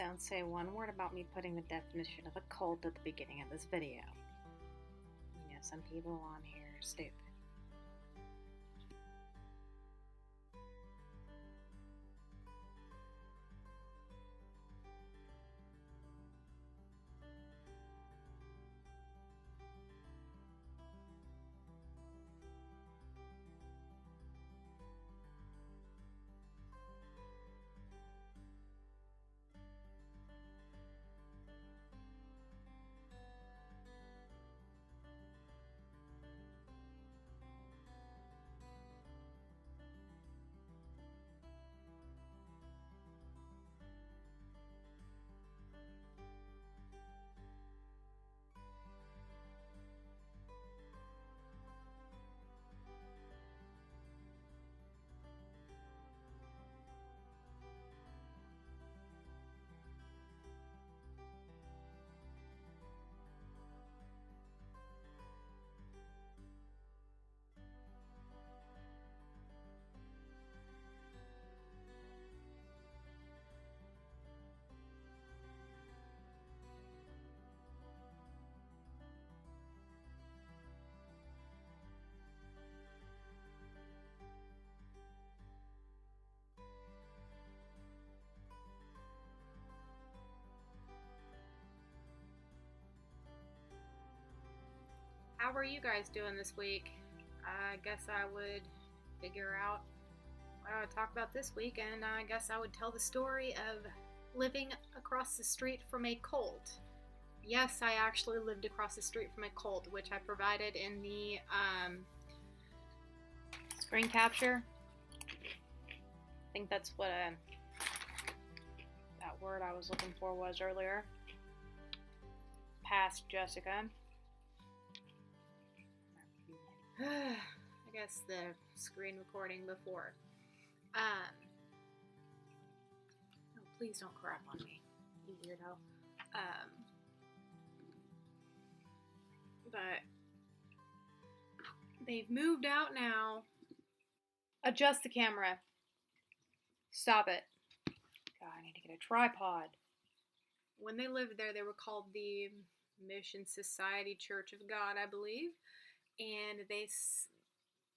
Don't say one word about me putting the definition of a cult at the beginning of this video. You know, some people on here are stupid. How are you guys doing this week? I guess I would figure out what I would talk about this week, and I guess I would tell the story of living across the street from a cult. Yes, I actually lived across the street from a cult, which I provided in the screen capture. I think that's what that word I was looking for was earlier. Past Jessica. I guess the screen recording before. Oh, please don't crap on me, you weirdo. But they've moved out now. Adjust the camera. Stop it. God, I need to get a tripod. When they lived there, they were called the Mission Society Church of God, I believe. And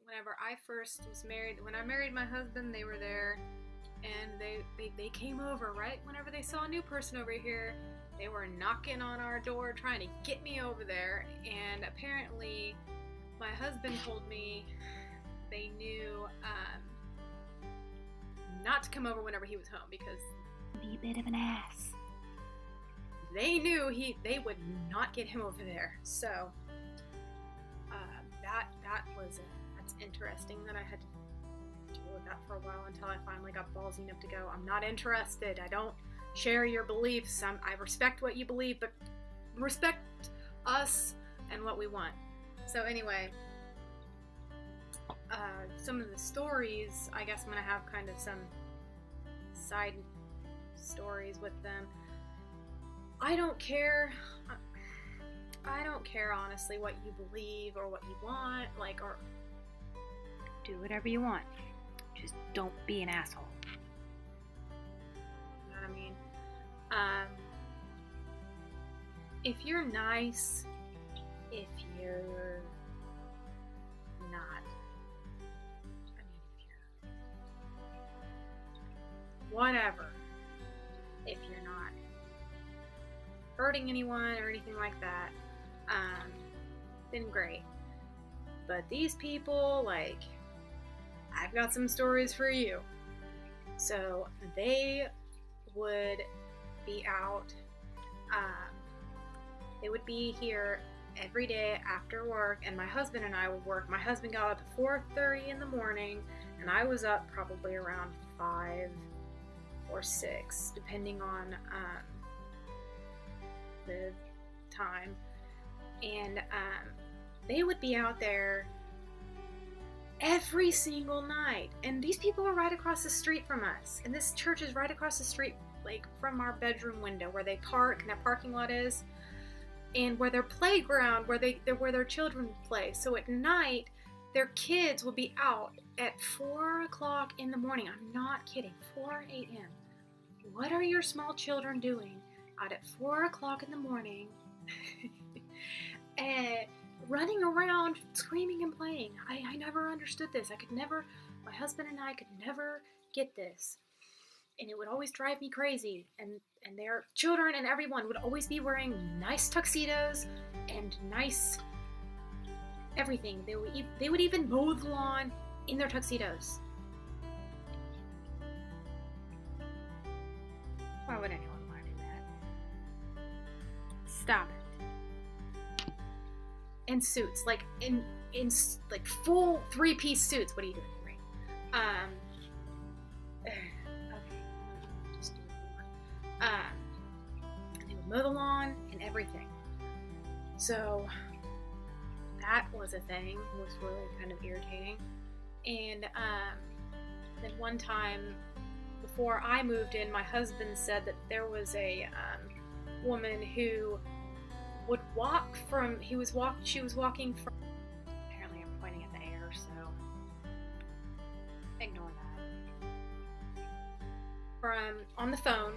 whenever I first was married, when I married my husband, they were there, and they came over, right? Whenever they saw a new person over here, they were knocking on our door, trying to get me over there, and apparently my husband told me they knew not to come over whenever he was home, because he'd be a bit of an ass. They knew they would not get him over there, so that's interesting that I had to deal with that for a while until I finally got ballsy enough to go, I'm not interested. I don't share your beliefs. I respect what you believe, but respect us and what we want. So anyway, some of the stories, I guess I'm going to have kind of some side stories with them. I don't care honestly what you believe or what you want, or do whatever you want. Just don't be an asshole. You know what I mean? If you're nice, if you're not, if you're whatever, if you're not hurting anyone or anything like that, then great. But these people, I've got some stories for you. So they would be out, they would be here every day after work, and my husband and I would work. My husband got up at 4:30 in the morning, and I was up probably around 5 or 6, depending on the time. And they would be out there every single night, and these people are right across the street from us, and this church is right across the street, from our bedroom window where they park, and that parking lot is, and where their playground, where their children play. So at night, their kids will be out at 4 o'clock in the morning. I'm not kidding. 4 a.m. what are your small children doing out at 4 o'clock in the morning and running around screaming and playing? I never understood this. My husband and I could never get this. And it would always drive me crazy. And their children and everyone would always be wearing nice tuxedos and nice everything. They would even mow the lawn in their tuxedos. Why would anyone want to do that? Stop it. In suits, like in like full 3-piece suits. What are you doing, Ray? Okay, just do it more. They would mow the lawn and everything. So that was a thing. It was really kind of irritating. And then one time, before I moved in, my husband said that there was a woman who would walk from. She was walking from. Apparently, I'm pointing at the air, so ignore that. From on the phone,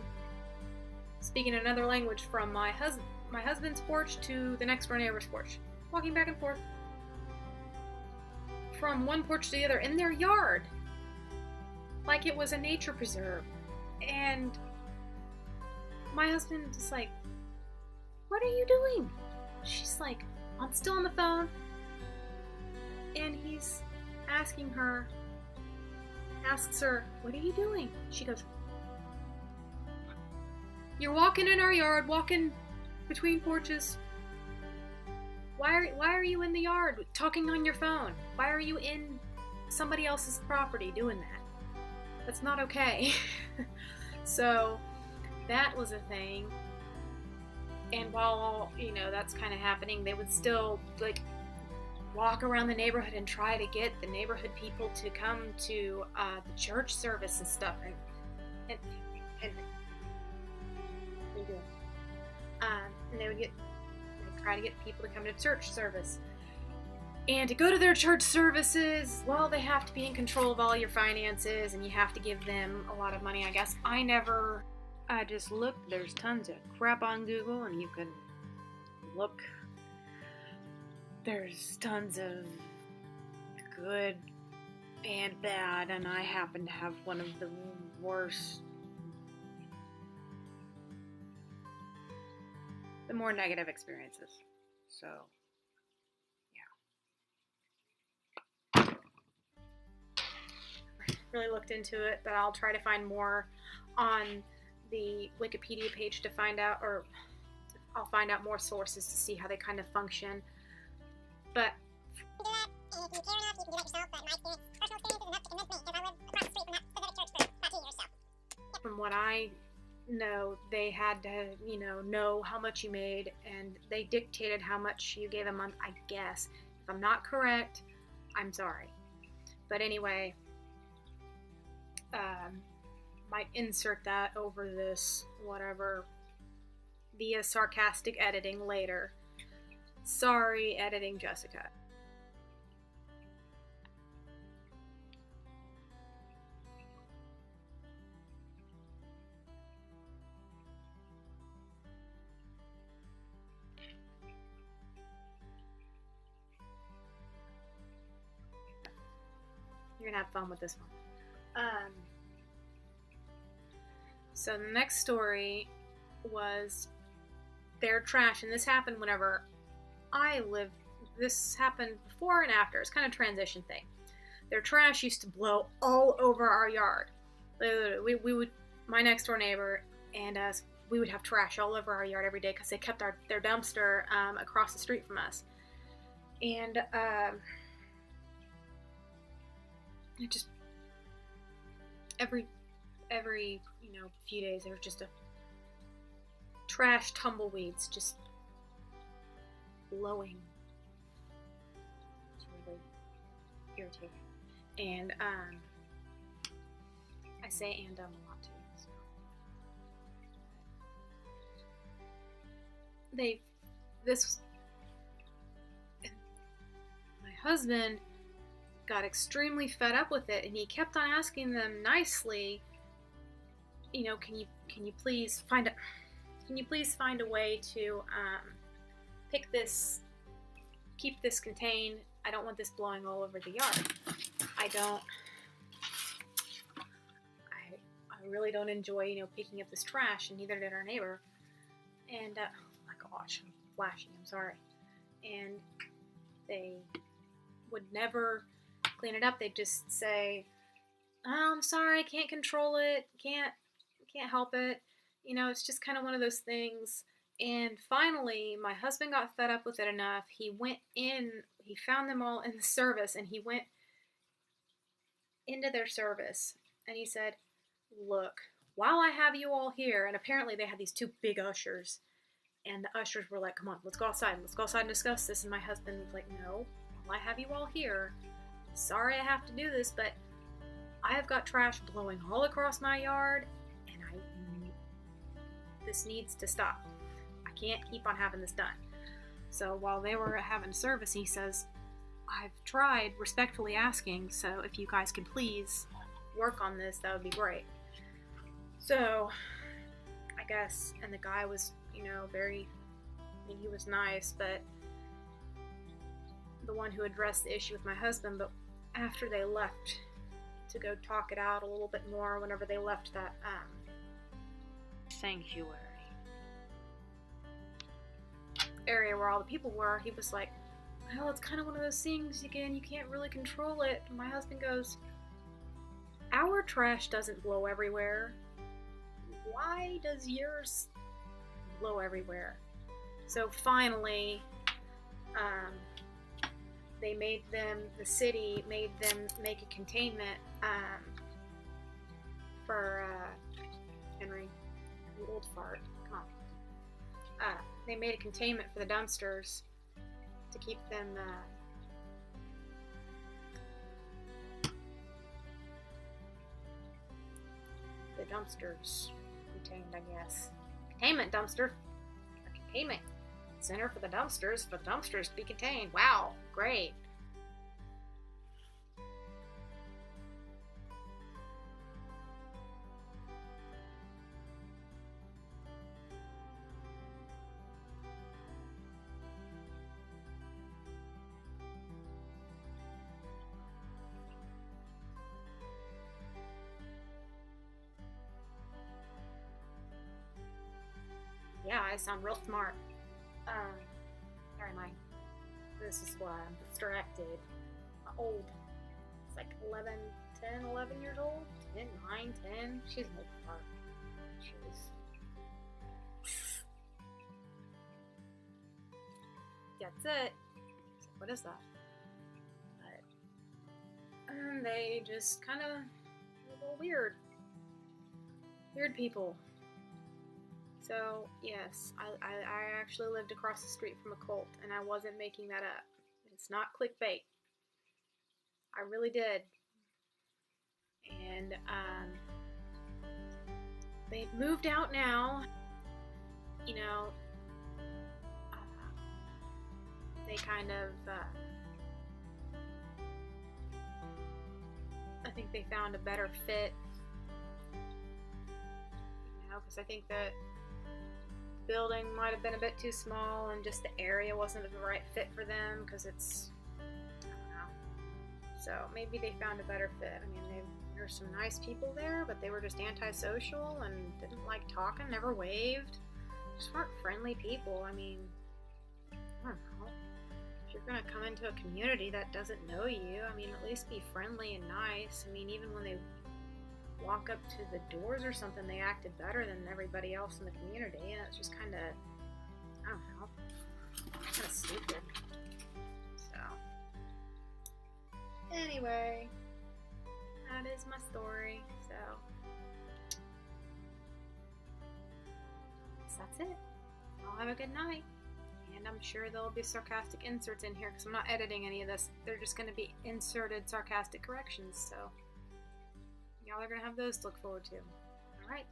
speaking another language from my husband's porch to the next door neighbor's porch, walking back and forth from one porch to the other in their yard, like it was a nature preserve. And my husband is like, "What are you doing?" She's like, "I'm still on the phone." And he's asks her, "What are you doing?" She goes, "You're walking in our yard, walking between porches. Why are you in the yard talking on your phone? Why are you in somebody else's property doing that? That's not okay." So that was a thing. And while, that's kind of happening, they would still like walk around the neighborhood and try to get the neighborhood people to come to the church service and stuff. And they would try to get people to come to church service. And to go to their church services, well, they have to be in control of all your finances, and you have to give them a lot of money, I guess. I just looked. There's tons of crap on Google, and you can look. There's tons of good and bad, and I happen to have one of the worst, the more negative experiences. So, yeah. Really looked into it, but I'll try to find more on the Wikipedia page to find out, or I'll find out more sources to see how they kind of function. But from what I know, they had to, know how much you made, and they dictated how much you gave a month, I guess. If I'm not correct, I'm sorry. But anyway, might insert that over this, whatever, via sarcastic editing later. Sorry, editing Jessica. You're gonna have fun with this one. So the next story was their trash, and this happened whenever I lived. This happened before and after. It's kind of a transition thing. Their trash used to blow all over our yard. We would, my next door neighbor and us, we would have trash all over our yard every day because they kept their dumpster across the street from us. And it just every few days there was just a trash tumbleweeds just blowing. It's really irritating. And I say and a lot too. So my husband got extremely fed up with it, and he kept on asking them nicely can you please find a way to keep this contained. I don't want this blowing all over the yard. I really don't enjoy, picking up this trash, and neither did our neighbor. And, oh my gosh, I'm flashing, I'm sorry. And they would never clean it up. They'd just say, oh, I'm sorry, I can't control it, can't help it. It's just kind of one of those things. And finally, my husband got fed up with it enough. He went in, he found them all in the service, and he went into their service, and he said, look, while I have you all here, and apparently they had these two big ushers, and the ushers were like, come on, let's go outside and discuss this. And my husband was like, no, while I have you all here, sorry I have to do this, but I have got trash blowing all across my yard, and this needs to stop. I can't keep on having this done. So while they were having service, he says, I've tried respectfully asking, so if you guys can please work on this, that would be great. So I guess, and the guy was, he was nice, but the one who addressed the issue with my husband, but after they left to go talk it out a little bit more, whenever they left that sanctuary area where all the people were, he was like, well, it's kind of one of those things, again, you can't really control it. And my husband goes, our trash doesn't blow everywhere. Why does yours blow everywhere? So finally, the city made them make a containment for Henry, you old fart, come on. They made a containment for the dumpsters to keep them the dumpsters contained, I guess. Containment dumpster. A containment center for the dumpsters to be contained. Wow, great. Yeah, I sound real smart. Never mind. This is why I'm distracted. I'm old. It's like 11 years old? 10, 9, 10? She's an old fart. She was... That's it. What is that? But they just kind of a little weird. Weird people. So, yes, I actually lived across the street from a cult, and I wasn't making that up. It's not clickbait. I really did. And, they've moved out now. They kind of, I think they found a better fit. Because I think that building might have been a bit too small, and just the area wasn't the right fit for them, because it's, I don't know. So maybe they found a better fit. I mean, there's some nice people there, but they were just antisocial and didn't like talking, never waved. Just weren't friendly people. I mean, I don't know. If you're gonna come into a community that doesn't know you, I mean, at least be friendly and nice. I mean, even when they walk up to the doors or something, they acted better than everybody else in the community, and it's just kind of, I don't know, kind of stupid. So, anyway, that is my story. So, that's it. I'll have a good night, and I'm sure there'll be sarcastic inserts in here because I'm not editing any of this. They're just going to be inserted sarcastic corrections, so y'all are going to have those to look forward to. Alright.